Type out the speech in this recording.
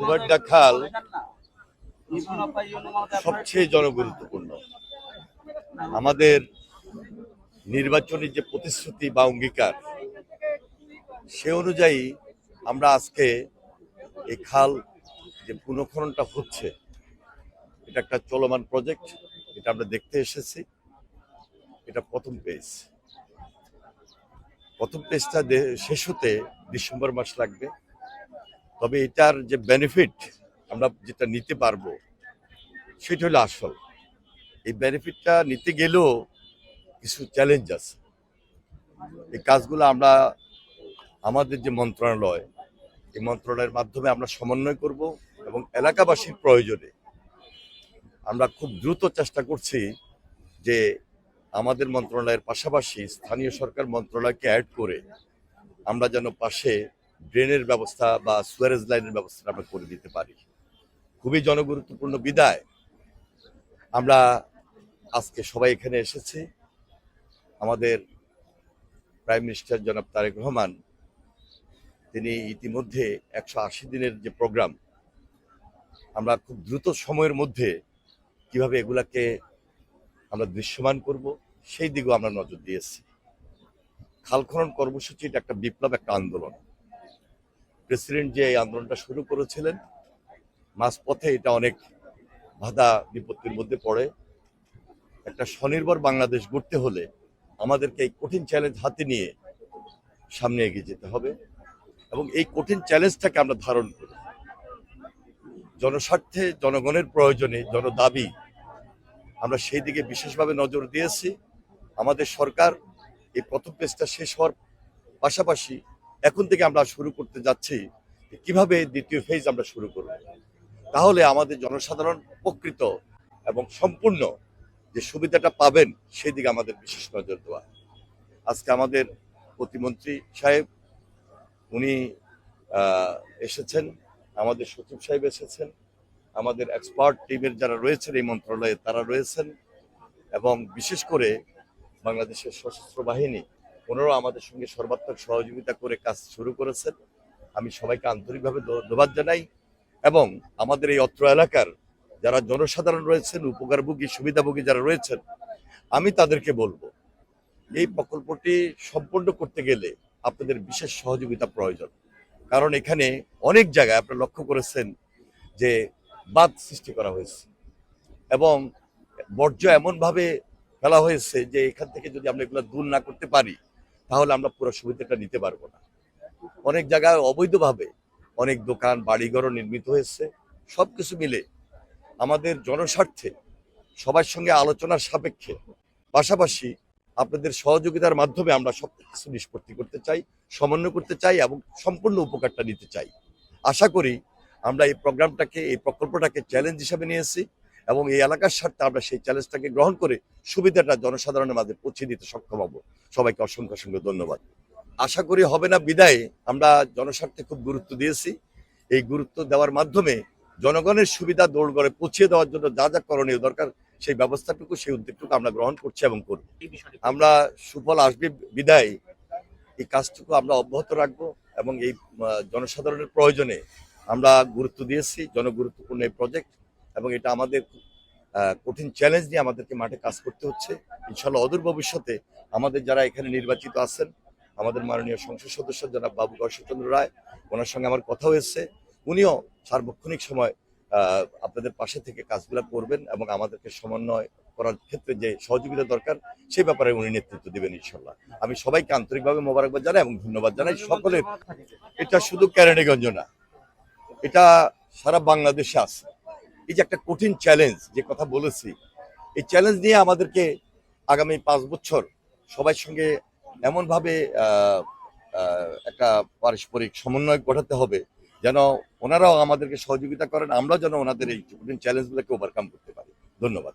সুবাড্ডা খাল সবচেয়ে জনগুরুত্বপূর্ণ। আমাদের নির্বাচনী যে প্রতিশ্রুতি বা অঙ্গীকার সে অনুযায়ী আমরা আজকে এই খাল যে পুনঃখননটা হচ্ছে এটা একটা চলমান প্রজেক্ট, এটা আমরা দেখতে এসেছি। এটা প্রথম পেজটা শেষ হতে ডিসেম্বর মাস লাগবে। তবে এটার যে বেনিফিট আমরা যেটা নিতে পারবো সেটা হলো আসল। এই বেনিফিটটা নিতে গেলেও কিছু চ্যালেঞ্জ আছে। এই কাজগুলো আমরা আমাদের যে মন্ত্রণালয়, এই মন্ত্রণালয়ের মাধ্যমে আমরা সমন্বয় করব এবং এলাকাবাসীর প্রয়োজনে আমরা খুব দ্রুত চেষ্টা করছি যে আমাদের মন্ত্রণালয়ের পাশাপাশি স্থানীয় সরকার মন্ত্রণালয়কে অ্যাড করে আমরা যেন পাশে ড্রেনের ব্যবস্থা বা সুয়ারেজ লাইনের ব্যবস্থা আমরা করে দিতে পারি। খুবই জনগুরুত্বপূর্ণ বিদায় আমরা আজকে সবাই এখানে এসেছি। আমাদের প্রাইম মিনিস্টার জনাব তারেক রহমান তিনি ইতিমধ্যে 180 দিনের যে প্রোগ্রাম, আমরা খুব দ্রুত সময়ের মধ্যে কিভাবে এগুলাকে আমরা দৃশ্যমান করব সেই দিকেও আমরা নজর দিয়েছি। খাল খনন কর্মসূচি এটা একটা বিপ্লব, একটা আন্দোলন। প্রেসিডেন্ট যে এই আন্দোলনটা শুরু করেছিলেন, মাঝপথে এটা অনেক বাধা বিপত্তির মধ্যে পড়ে। একটা স্বনির্ভর বাংলাদেশ গড়তে হলে আমাদেরকে এই কঠিন চ্যালেঞ্জ হাতে নিয়ে সামনে এগিয়ে যেতে হবে এবং এই কঠিন চ্যালেঞ্জটাকে আমরা ধারণ করি জনস্বার্থে, জনগণের প্রয়োজনে, জনদাবি আমরা সেই দিকে বিশেষভাবে নজর দিয়েছি। আমাদের সরকার এই প্রথম পেজটা শেষ হওয়ার পাশাপাশি এখন থেকে আমরা শুরু করতে যাচ্ছি কিভাবে দ্বিতীয় ফেজ আমরা শুরু করব, তাহলে আমাদের জনসাধারণ উপকৃত এবং সম্পূর্ণ যে সুবিধাটা পাবেন সেই দিকে আমাদের বিশেষ নজর দেওয়া। আজকে আমাদের প্রতিমন্ত্রী সাহেব উনি এসেছেন, আমাদের সচিব সাহেব এসেছেন, আমাদের এক্সপার্ট টিমের যারা রয়েছেন এই মন্ত্রণালয়ে তারা রয়েছেন এবং বিশেষ করে বাংলাদেশের সশস্ত্র বাহিনী ওনারাও আমাদের সঙ্গে সর্বাত্মক সহযোগিতা করে কাজ শুরু করেছেন। আমি সবাইকে আন্তরিকভাবে ধন্যবাদ জানাই এবং আমাদের এই অত্র এলাকার যারা জনসাধারণ রয়েছেন, উপকারভোগী, সুবিধাভোগী যারা রয়েছেন, আমি তাদেরকে বলবো এই প্রকল্পটি সম্পন্ন করতে গেলে আপনাদের বিশেষ সহযোগিতা প্রয়োজন। কারণ এখানে অনেক জায়গায় আপনারা লক্ষ্য করেছেন যে বাঁধ সৃষ্টি করা হয়েছে এবং বর্জ্য এমনভাবে ফেলা হয়েছে যে এখান থেকে যদি আমরা এগুলো দূর না করতে পারি তাহলে আমরা পুরো সুবিধাটা নিতে পারবো না। অনেক জায়গায় অবৈধভাবে অনেক দোকান, বাড়িঘরও নির্মিত হয়েছে। সবকিছু মিলে আমাদের জনস্বার্থে সবার সঙ্গে আলোচনার সাপেক্ষে পাশাপাশি আপনাদের সহযোগিতার মাধ্যমে আমরা সব কিছু নিষ্পত্তি করতে চাই, সমন্বয় করতে চাই এবং সম্পূর্ণ উপকারটা নিতে চাই। আশা করি আমরা এই প্রোগ্রামটাকে, এই প্রকল্পটাকে চ্যালেঞ্জ হিসাবে নিয়েছি এবং এই এলাকার স্বার্থে আমরা সেই চ্যালেঞ্জটাকে গ্রহণ করে সুবিধাটা জনসাধারণের মাঝে পৌঁছে দিতে সক্ষম হব। সবাইকে অসংখ্য অসংখ্য ধন্যবাদ। আশা করি হবে না বিদায় আমরা জনস্বার্থে খুব গুরুত্ব দিয়েছি। এই গুরুত্ব দেওয়ার মাধ্যমে জনগণের সুবিধা দৌড়গড়ে পৌঁছে দেওয়ার জন্য যা যা করণীয় দরকার সেই ব্যবস্থাটুকু, সেই উদ্যোগটুকু আমরা গ্রহণ করছি এবং করব। আমরা সুফল আসবে বিদায় এই কাজটুকু আমরা অব্যাহত রাখবো এবং এই জনসাধারণের প্রয়োজনে আমরা গুরুত্ব দিয়েছি। জনগুরুত্বপূর্ণ এই প্রজেক্ট এবং এটা আমাদের কঠিন চ্যালেঞ্জ নিয়ে আমাদেরকে মাঠে কাজ করতে হচ্ছে। ইনশাআল্লাহ অদূর ভবিষ্যতে আমাদের যারা এখানে নির্বাচিত আছেন, আমাদের মাননীয় সংসদ সদস্য জনাব বাবু গর্ষচন্দ্র রায়, ওনার সঙ্গে আমার কথা হয়েছে, উনিও সার্বক্ষণিক সময় আপনাদের পাশে থেকে কাজগুলো করবেন এবং আমাদেরকে সমন্বয় করার ক্ষেত্রে যে সহযোগিতা দরকার সেই ব্যাপারে উনি নেতৃত্ব দেবেন ইনশাল্লাহ। আমি সবাইকে আন্তরিকভাবে মোবারকবাদ জানাই এবং ধন্যবাদ জানাই সকলের। এটা শুধু কেরানীগঞ্জ না, এটা সারা বাংলাদেশে আছে। এই যে একটা কঠিন চ্যালেঞ্জ যে কথা বলেছি, এই চ্যালেঞ্জ নিয়ে আমাদেরকে আগামী 5 বছর সবার সঙ্গে এমনভাবে একটা পারস্পরিক সমন্বয় ঘটাতে হবে যেন ওনারাও আমাদেরকে সহযোগিতা করেন, আমরাও যেন ওনাদের এই কঠিন চ্যালেঞ্জগুলোকে ওভারকাম করতে পারি। ধন্যবাদ।